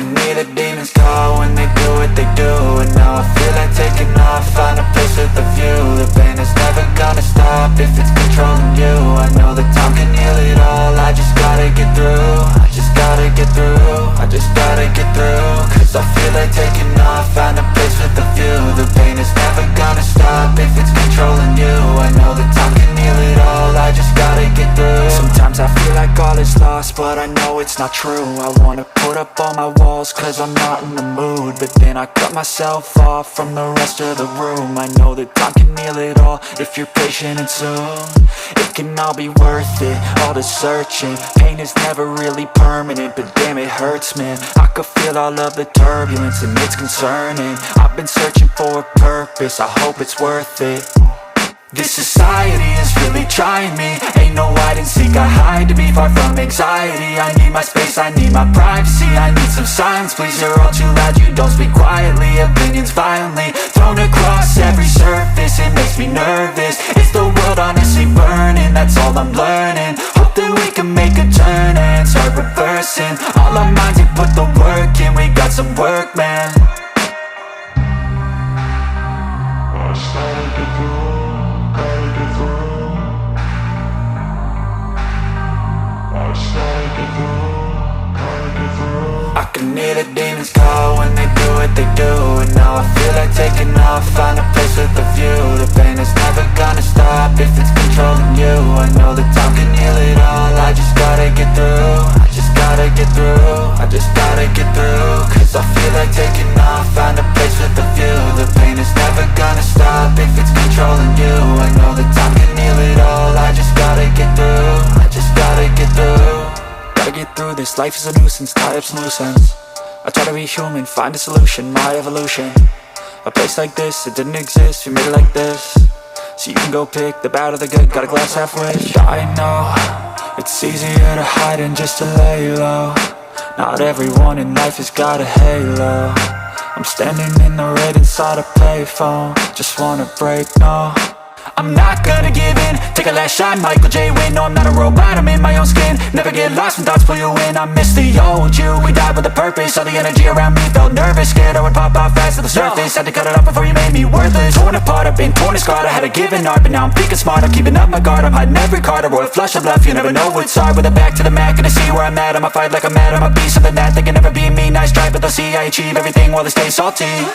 can hear the demons call when they do what they do. And now I feel like taking off, find a place with a view. The pain is never gonna stop if it's controlling you. I know that time can heal it all, I just gotta get through. I just gotta get through, I just gotta get through. Cause I feel like taking off, find a place with a view. The pain is never gonna stop if it's controlling you. I know that time can heal it all, I just gotta get through. Sometimes I feel like all is lost, but I know it's not true. I wanna put up all my walls cause I'm not in the mood, but then I cut myself off from the rest of the room. I know that time can heal it all if you're patient and soon it can all be worth it, all the searching. Pain is never really permanent, but damn it hurts, man. I could feel all of the turbulence and it's concerning. I've been searching for a purpose, I hope it's worth it. This society is really trying me. Ain't no hide and seek, I hide to be far from anxiety. I need my space, I need my privacy. I need some silence, please, you're all too loud. You don't speak quietly, opinions violently thrown across every surface. It makes me nervous, it's the world honestly burning. That's all I'm learning, hope that we can make a turn and start reversing. All our minds and put the work in, we got some work, man. I started to grow. I can hear the demons call when they do what they do. And now I feel like taking off, find a place with a view. The pain is never gonna stop if it's controlling you. I know that time can heal it all, I just gotta get through. I just gotta get through, I just gotta get through. Cause I feel like taking off, find a place with a view. The pain is never gonna stop if it's controlling you. I know that time can heal it all, I just gotta get through. I just gotta get through. Gotta get through this, life is a nuisance, tie up some loose ends. I try to be human, find a solution, my evolution. A place like this, it didn't exist, we made it like this. So you can go pick the bad or the good, got a glass half wish. I know, it's easier to hide than just to lay low. Not everyone in life has got a halo. I'm standing in the red inside a payphone, just wanna break, no. I'm not gonna give in, take a last shot, Michael J. Win. No, I'm not a robot, I'm in my own skin. Never get lost when thoughts pull you in. I miss the old you, we died with a purpose. All the energy around me felt nervous, scared I would pop off fast to the surface. Had to cut it off before you made me worthless. Torn apart, I've been torn and scarred. I had a given art, but now I'm thinking smart. I'm keeping up my guard, I'm hiding every card. A royal flush of love, you never know what's hard. With a back to the mat, gonna see where I'm at. I'ma fight like I'm mad, I'm a beast of the net. They can never be me, nice try, but they'll see I achieve everything while they stay salty.